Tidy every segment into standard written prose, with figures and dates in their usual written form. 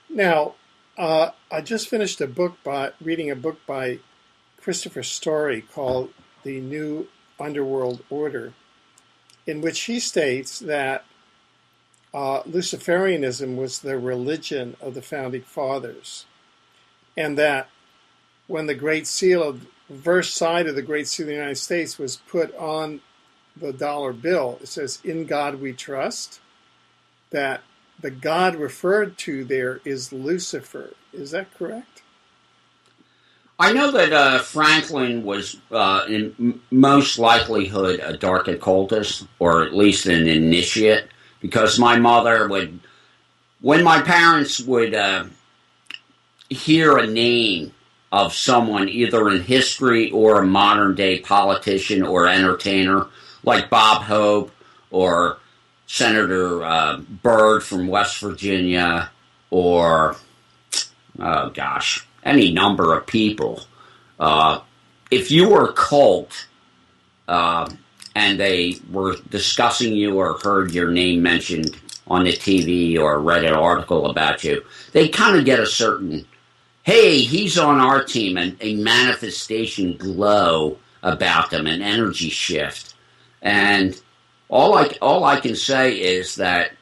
Now, I just finished reading a book by Christopher Story called The New Underworld Order, in which he states that Luciferianism was the religion of the Founding Fathers, and that when the Great Seal, the reverse side of the Great Seal of the United States was put on the dollar bill, it says, "In God We Trust," that the God referred to there is Lucifer. Is that correct? I know that Franklin was, in most likelihood, a dark occultist, or at least an initiate, because my mother would, when my parents would hear a name of someone, either in history or a modern-day politician or entertainer, like Bob Hope or Senator Byrd from West Virginia, or, oh gosh, any number of people. If you were a cult and they were discussing you or heard your name mentioned on the TV or read an article about you, they kind of get a certain, hey, he's on our team, and a manifestation glow about them, an energy shift. And all I can say is that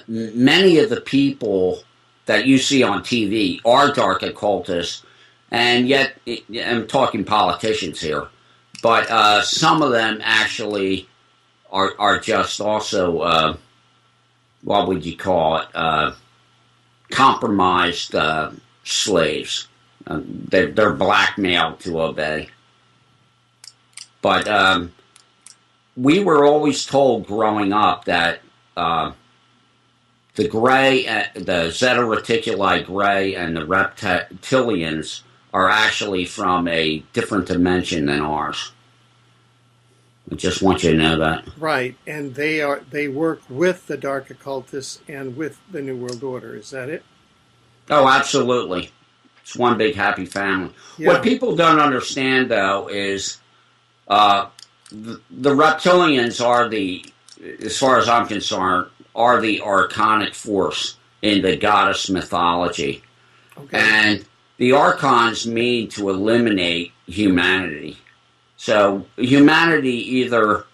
many of the people that you see on TV are dark occultists, and yet, I'm talking politicians here, but some of them actually are just also, what would you call it, compromised slaves. They're blackmailed to obey. But we were always told growing up that the gray, the Zeta Reticuli gray and the reptilians are actually from a different dimension than ours. I just want you to know that. Right, and they work with the dark occultists and with the New World Order. Is that it? Oh, absolutely. It's one big happy family. Yeah. What people don't understand, though, is the reptilians are the, as far as I'm concerned, are the archonic force in the goddess mythology. Okay. And the archons mean to eliminate humanity. So humanity either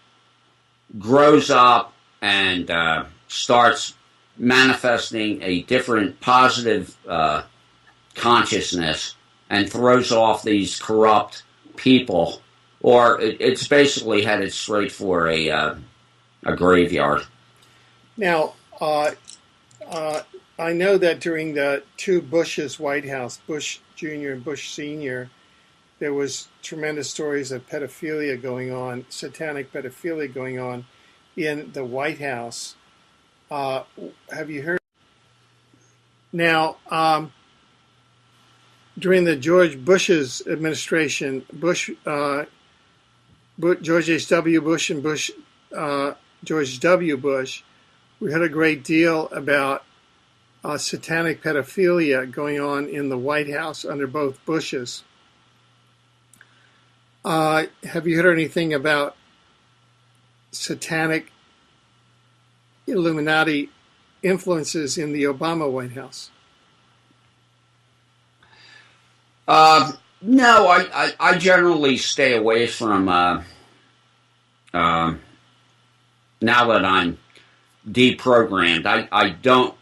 grows up and starts manifesting a different positive consciousness and throws off these corrupt people, or it's basically headed straight for a graveyard. Now, I know that during the two Bush's White House, Bush Jr. and Bush Sr., there was tremendous stories of pedophilia going on, satanic pedophilia going on in the White House. Have you heard? Now, during the George Bush's administration, George H.W. Bush and George W. Bush, we heard a great deal about satanic pedophilia going on in the White House under both Bushes. Have you heard anything about satanic Illuminati influences in the Obama White House? No, I generally stay away from, now that I'm deprogrammed, I don't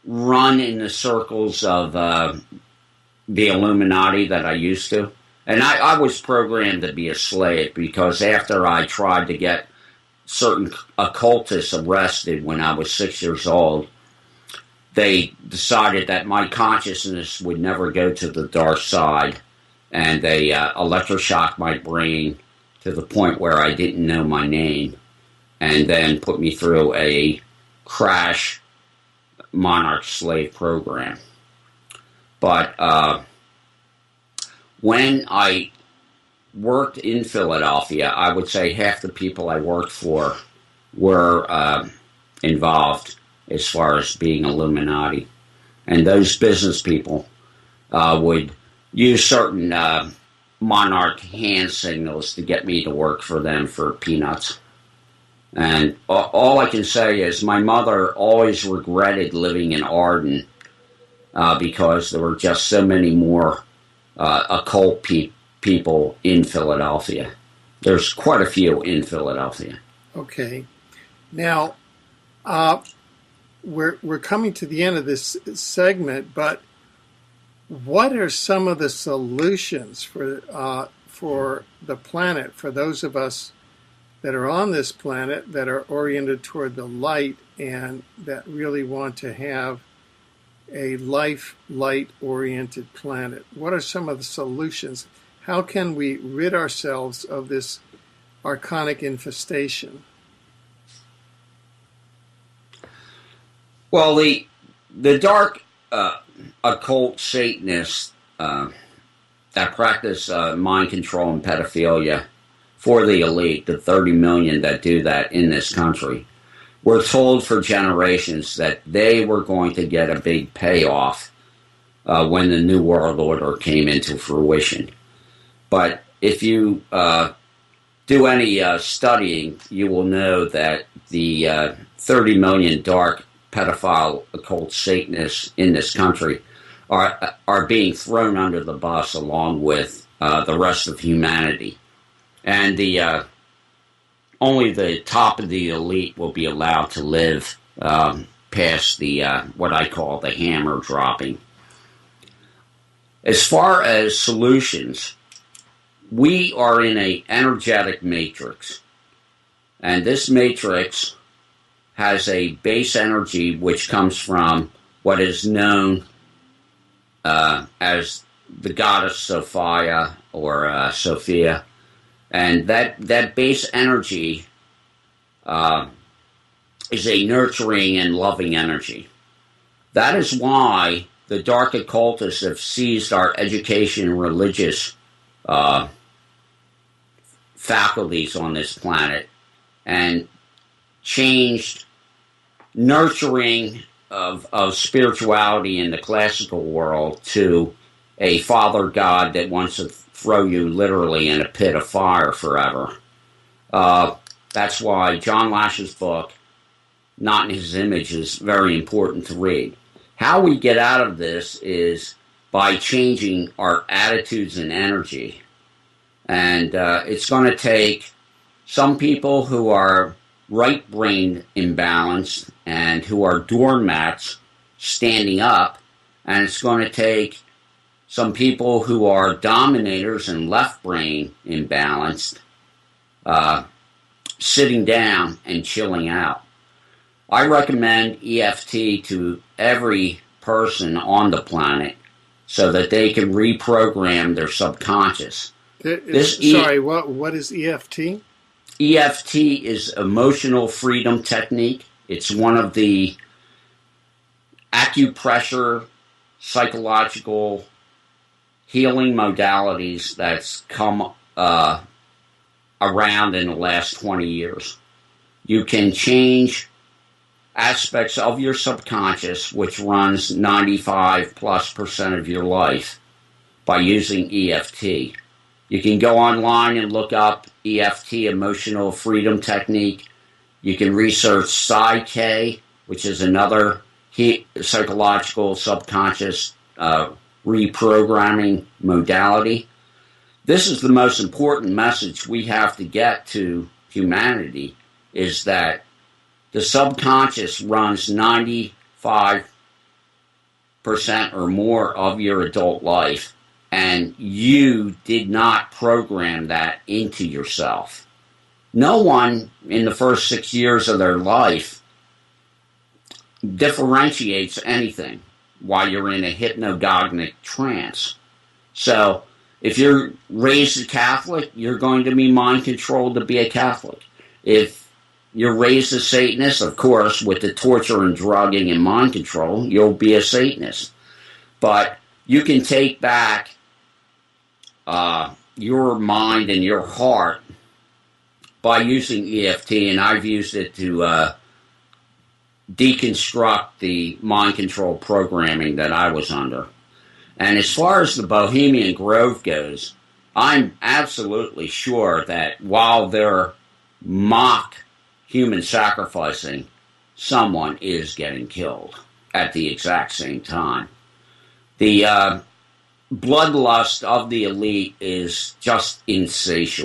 run in the circles of the Illuminati that I used to. And I was programmed to be a slave because after I tried to get certain occultists arrested when I was 6 years old, they decided that my consciousness would never go to the dark side, and they electroshocked my brain to the point where I didn't know my name, and then put me through a crash monarch slave program. But when I worked in Philadelphia, I would say half the people I worked for were involved as far as being Illuminati. And those business people would use certain monarch hand signals to get me to work for them for peanuts. And all I can say is my mother always regretted living in Arden because there were just so many more occult people in Philadelphia. There's quite a few in Philadelphia. Okay. Now, we're coming to the end of this segment, but what are some of the solutions for the planet, for those of us that are on this planet that are oriented toward the light and that really want to have a light-oriented planet? What are some of the solutions? How can we rid ourselves of this archonic infestation? Well, the dark occult Satanists that practice mind control and pedophilia for the elite, the 30 million that do that in this country, were told for generations that they were going to get a big payoff when the New World Order came into fruition. But if you do any studying, you will know that the 30 million dark pedophile occult Satanists in this country are being thrown under the bus along with the rest of humanity. And only the top of the elite will be allowed to live past the what I call the hammer dropping. As far as solutions, we are in an energetic matrix. And this matrix has a base energy which comes from what is known as the goddess Sophia or Sophia. And that base energy is a nurturing and loving energy. That is why the dark occultists have seized our education and religious faculties on this planet and changed nurturing of spirituality in the classical world to a father god that wants to throw you literally in a pit of fire forever. That's why John Lash's book, Not in His Image, is very important to read. How we get out of this is by changing our attitudes and energy. And it's going to take some people who are right-brain imbalanced and who are doormats standing up, and it's going to take some people who are dominators and left-brain imbalanced sitting down and chilling out. I recommend EFT to every person on the planet so that they can reprogram their subconscious. What is EFT? EFT is emotional freedom technique. It's one of the acupressure, psychological healing modalities that's come around in the last 20 years. You can change aspects of your subconscious, which runs 95+% of your life, by using EFT. You can go online and look up EFT, Emotional Freedom Technique. You can research Psy-K, which is another psychological subconscious reprogramming modality. This is the most important message we have to get to humanity, is that the subconscious runs 95% or more of your adult life, and you did not program that into yourself. No one in the first 6 years of their life differentiates anything while you're in a hypnagogic trance. So if you're raised a Catholic, you're going to be mind controlled to be a Catholic. If you're raised a Satanist, of course, with the torture and drugging and mind control, you'll be a Satanist. But you can take back your mind and your heart by using EFT, and I've used it to deconstruct the mind control programming that I was under. And as far as the Bohemian Grove goes, I'm absolutely sure that while they're mock human sacrificing, someone is getting killed at the exact same time. The bloodlust of the elite is just insatiable.